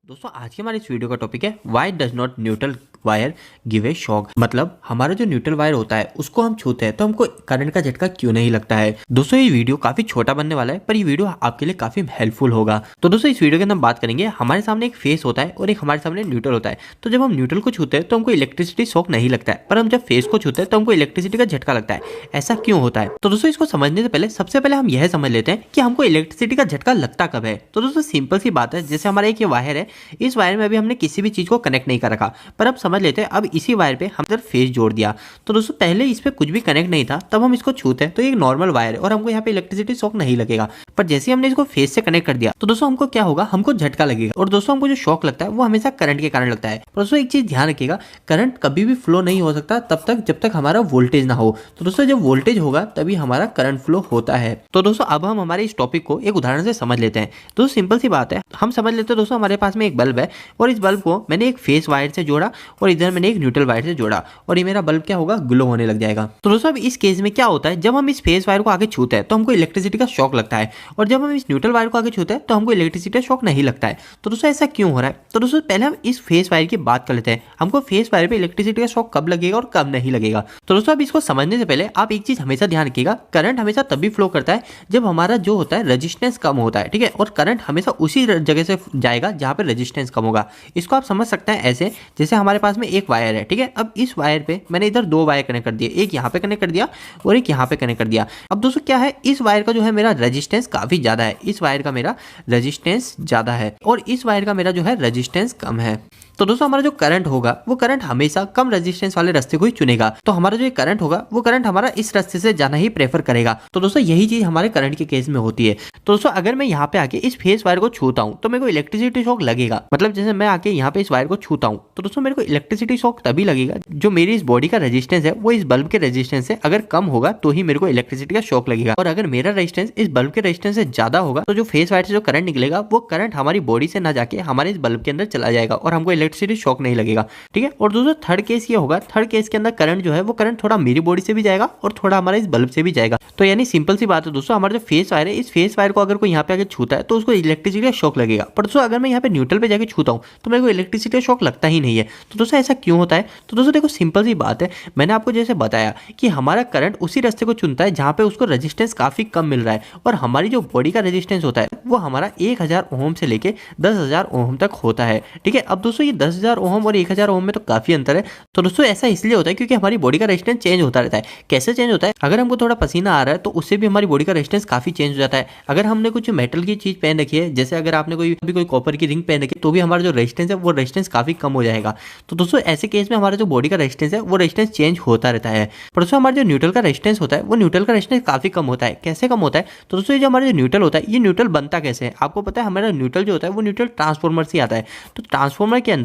दोस्तों आज के हमारे इस वीडियो का टॉपिक है why does not neutral wire give a shock. मतलब हमारा जो न्यूट्रल वायर होता है उसको हम छूते हैं तो हमको करंट का झटका क्यों नहीं लगता है। दोस्तों ये वीडियो काफी छोटा बनने वाला है पर ये वीडियो आपके लिए काफी हेल्पफुल होगा। तो दोस्तों इस वीडियो के अंदर हम बात करेंगे, हमारे सामने एक फेस होता है और एक हमारे सामने न्यूट्रल होता है। तो जब हम न्यूट्रल को छूते हैं तो हमको इलेक्ट्रिसिटी शॉक नहीं लगता है, पर हम जब फेस को छूते हैं तो हमको इलेक्ट्रिसिटी का झटका लगता है। ऐसा क्यों होता है? तो दोस्तों इसको समझने से पहले सबसे पहले हम यह समझ लेते हैं कि हमको इलेक्ट्रिसिटी का झटका लगता कब है। तो दोस्तों सिंपल सी बात है, जैसे हमारा एक ये वायर है, इस वायर में अभी हमने किसी भी चीज को कनेक्ट नहीं कर रखा, पर अब समझ लेते हैं अब इसी वायर पे हम फेस जोड़ दिया। तो दोस्तों पहले इस पे कुछ भी कनेक्ट नहीं था, तब हम इसको छूते हैं तो ये एक नॉर्मल वायर है और हमको यहाँ पे इलेक्ट्रिसिटी शॉक नहीं लगेगा। पर जैसे हमने इसको फेस से कनेक्ट कर दिया तो दोस्तों हमको क्या होगा, हमको झटका लगेगा। और दोस्तों हमको जो शॉक लगता है वो हमेशा करंट के कारण लगता है। पर दोस्तों एक चीज ध्यान रखिएगा, करंट कभी भी फ्लो नहीं हो सकता तब तक जब तक हमारा वोल्टेज ना हो। तो दोस्तों जब वोल्टेज होगा तभी हमारा करंट फ्लो होता है। तो दोस्तों अब हम हमारे इस टॉपिक को एक उदाहरण से समझ लेते हैं। दोस्तों सिंपल सी बात है, हम समझ लेते हैं दोस्तों हमारे पास में एक बल्ब है और इस बल्ब को मैंने एक फेस वायर से जोड़ा और इधर मैंने एक न्यूट्रल वायर से जोड़ा और ये मेरा बल्ब क्या होगा, ग्लो होने लग जाएगा। तो दोस्तों अब इस केस में क्या होता है, जब हम इस फेस वायर को आगे छूते हैं तो हमको इलेक्ट्रिसिटी का शॉक लगता है और जब हम इस न्यूट्रल वायर को आगे छूते हैं तो हमको इलेक्ट्रिसिटी का शॉक नहीं लगता है। तो दोस्तों ऐसा क्यों हो रहा है? तो दोस्तों पहले हम इस फेस वायर की बात कर लेते हैं, हमको फेस वायर पे इलेक्ट्रिसिटी का शॉक कब लगेगा और कब नहीं लगेगा। तो दोस्तों अब इसको समझने से पहले आप एक चीज हमेशा ध्यान रखिएगा, करंट हमेशा तभी फ्लो करता है जब हमारा जो होता है रेजिस्टेंस कम होता है, ठीक है। और करंट हमेशा उसी जगह से जाएगा जहां पे रेजिस्टेंस कम होगा। इसको आप समझ सकते हैं ऐसे, जैसे हमारे पास में एक वायर है, ठीक है। अब इस वायर पे मैंने इधर दो वायर कनेक्ट कर दिए, एक यहाँ पे कनेक्ट कर दिया और एक यहाँ पे कनेक्ट कर दिया। अब दोस्तों क्या है, इस वायर का जो है मेरा रेजिस्टेंस काफी ज्यादा है, इस वायर का मेरा रेजिस्टेंस ज्यादा है और इस वायर का मेरा जो है रेजिस्टेंस कम है। तो दोस्तों हमारा जो करंट होगा वो करंट हमेशा कम रेजिस्टेंस वाले रास्ते को ही चुनेगा। तो हमारा जो करंट होगा वो करंट हमारा इस रास्ते से जाना ही प्रेफर करेगा। तो दोस्तों यही चीज हमारे करंट के केस में होती है। तो दोस्तों अगर मैं यहाँ पे आके इस फेस वायर को छूता हूँ तो मेरे को इलेक्ट्रिसिटी शॉक लगेगा। मतलब जैसे मैं आके यहाँ पे इस वायर को छूता हूँ तो दोस्तों मेरे को इलेक्ट्रिसिटी शॉक तभी लगेगा जो मेरी इस बॉडी का रेजिस्टेंस है वो इस बल्ब के रेजिस्टेंस से अगर कम होगा तो ही मेरे को इलेक्ट्रिसिटी का शॉक लगेगा। और अगर मेरा रेजिस्टेंस इस बल्ब के रेजिस्टेंस से ज्यादा होगा तो जो फेस वायर से जो करंट निकलेगा वो करंट हमारी बॉडी से ना जाके हमारे इस बल्ब के अंदर चला जाएगा और हमको इलेक्ट्रिसिटी शॉक नहीं लगेगा, ठीक है। और दोस्तों थर्ड केस ये होगा, थर्ड केस के अंदर करंट जो है वो करंट थोड़ा मेरी बॉडी से भी जाएगा और थोड़ा हमारे इस बल्ब से भी जाएगा। तो यानी सिंपल सी बात है दोस्तों, हमारा जो फेस वायर है इस फेस वायर को अगर कोई यहाँ पे आके छूता है तो उसको इलेक्ट्रिसिटी का शॉक लगेगा। पर दोस्तों अगर मैं यहाँ पे न्यूट्रल पे जाके छूता हूँ तो मेरे को इलेक्ट्रिसिटी का शॉक लगता ही नहीं है। तो दोस्तों ऐसा क्यों होता है? तो दोस्तों देखो सिंपल सी बात है, मैंने आपको जैसे बताया कि हमारा करंट उसी रास्ते को चुनता है जहां पे उसको रेजिस्टेंस काफी कम मिल रहा है और हमारी जो बॉडी का रेजिस्टेंस होता है वो हमारा 1000 ओम से लेके 10,000 ओम तक होता है, ठीक है। अब दोस्तों ये 10,000 ओम और 1000 ओम में तो काफी अंतर है। तो दोस्तों ऐसा इसलिए होता है क्योंकि हमारी बॉडी का रेजिस्टेंस चेंज होता रहता है। कैसे चेंज होता है? अगर हमको थोड़ा पसीना आ रहा है तो उससे भी हमारी बॉडी का रेजिस्टेंस काफी चेंज हो जाता है। अगर हमने कुछ मेटल की चीज पहन रखी है, जैसे अगर आपने कोई कॉपर की रिंग पहन रखी है, तो भी हमारा जो रेजिस्टेंस है वो रेजिस्टेंस काफी कम हो जाएगा। तो दोस्तों ऐसे केस में हमारा जो बॉडी का रेजिस्टेंस है वो रेजिस्टेंस चेंज होता रहता है। पर दोस्तों हमारा जो न्यूट्रल का रेजिस्टेंस होता है वो न्यूट्रल का रेजिस्टेंस काफी कम होता है। कैसे कम होता है? तो दोस्तों ये जो हमारा जो न्यूट्रल होता है ये न्यूट्रल बनता कैसे है आपको पता है? हमारा न्यूट्रल जो होता है वो न्यूट्रल ट्रांसफार्मर से आता है। तो ट्रांसफार्मर के अंदर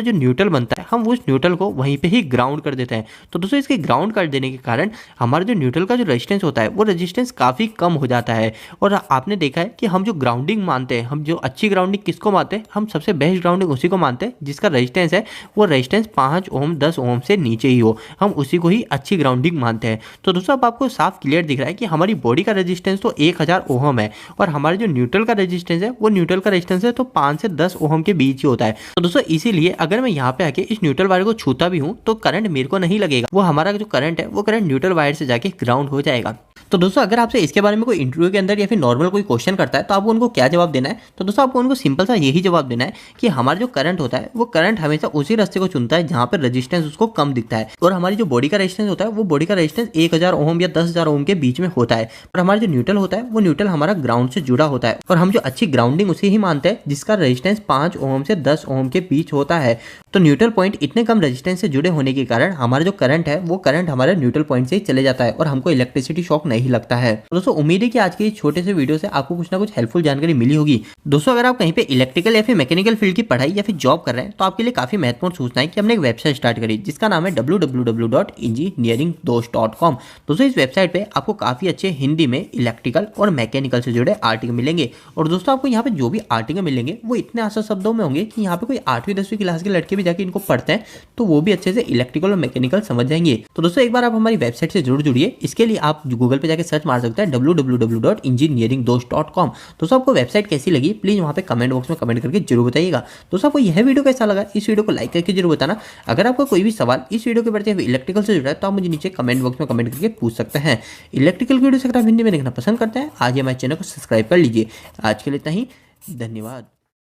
जो न्यूट्रल बनता है हम उस न्यूट्रल को वहीं पे ही ग्राउंड कर देते हैं। तो दोस्तों इसके ग्राउंड कर देने के कारण हमारा जो न्यूट्रल का जो रेजिस्टेंस होता है वो रेजिस्टेंस काफी कम हो जाता है। और आपने देखा है कि हम जो ग्राउंडिंग मानते हैं, हम जो अच्छी ग्राउंडिंग किसको मानते हैं? हम सबसे बेस्ट ग्राउंडिंग उसी को मानते हैं जिसका रेजिस्टेंस है वो रेजिस्टेंस 5 ओम 10 ओम से नीचे ही हो, हम उसी को ही अच्छी ग्राउंडिंग मानते हैं। तो दोस्तों अब आपको साफ क्लियर दिख रहा है कि हमारी बॉडी का रेजिस्टेंस तो 1000 ओम है और हमारे जो न्यूट्रल का रेजिस्टेंस है वो न्यूट्रल का रेजिस्टेंस है तो 5 से 10 ओम के बीच ही होता है। तो दोस्तों इसीलिए अगर मैं यहाँ पे आके इस न्यूट्रल वायर को छूता भी हूँ तो करंट मेरे को नहीं लगेगा, वो हमारा जो करंट है वो करंट न्यूट्रल वायर से जाके ग्राउंड हो जाएगा। तो दोस्तों अगर आपसे इसके बारे में कोई इंटरव्यू के अंदर या फिर नॉर्मल कोई क्वेश्चन करता है तो आपको उनको क्या जवाब देना है? तो दोस्तों आपको उनको सिंपल सा यही जवाब देना है कि हमारा जो करंट होता है वो करंट हमेशा उसी रास्ते को चुनता है जहां पर रेजिस्टेंस उसको कम दिखता है और हमारी जो बॉडी का रेजिस्टेंस होता है वो बॉडी का रेजिस्टेंस 1000 ओम या 10,000 ओम के बीच में होता है। और हमारा जो न्यूट्रल होता है वो न्यूट्रल हमारा ग्राउंड से जुड़ा होता है और हम जो अच्छी ग्राउंडिंग उसे ही मानते हैं जिसका रेजिस्टेंस 5 ओम से 10 ओम के बीच होता है। तो न्यूट्रल पॉइंट इतने कम रेजिस्टेंस से जुड़े होने के कारण हमारा जो करंट है वो करंट हमारे न्यूट्रल पॉइंट से ही चले जाता है और हमको इलेक्ट्रिसिटी शॉक नहीं लगता है। दोस्तों उम्मीद है कि आज के इस छोटे से वीडियो से आपको कुछ ना कुछ हेल्पफुल जानकारी मिली होगी। दोस्तों अगर आप कहीं पे इलेक्ट्रिकल या फिर मैकेनिकल फील्ड की पढ़ाई या फिर जॉब कर रहे हैं तो आपके लिए काफी महत्वपूर्ण सूचना है कि हमने एक वेबसाइट स्टार्ट करी जिसका नाम है www.engineeringdost.com। दोस्तों इस वेबसाइट पे आपको काफी अच्छे हिंदी में इलेक्ट्रिकल और मैकेनिकल से जुड़े आर्टिकल मिलेंगे और दोस्तों आपको यहाँ पे जो भी आर्टिकल मिलेंगे वो इतने आसान शब्दों में होंगे कि यहाँ पे कोई 8वीं 10वीं क्लास के लड़के भी जाके इनको पढ़ते हैं तो वो भी अच्छे से इलेक्ट्रिकल और मैकेनिकल समझ जाएंगे। तो दोस्तों एक बार आप हमारी वेबसाइट से जरूर जुड़िए। इसके लिए आप गूगल पे जाकर सर्च मार सकते हैं www.engineeringdost.com। दोस्तों आपको वेबसाइट कैसी लगी प्लीज़ वहाँ पे कमेंट बॉक्स में कमेंट करके जरूर बताइएगा। दोस्तों आपको यह वीडियो कैसा लगा, इस वीडियो को लाइक करके जरूर बताना। अगर आपका कोई भी सवाल इस वीडियो के बढ़ते हुए इलेक्ट्रिकल से जुड़ा है तो आप मुझे नीचे कमेंट बॉक्स में कमेंट करके पूछ सकते हैं। इलेक्ट्रिकल वीडियो से अगर आप हिंदी में देखना पसंद करते हैं आज हमारे चैनल को सब्सक्राइब कर लीजिए। आज के लिए इतना ही, धन्यवाद।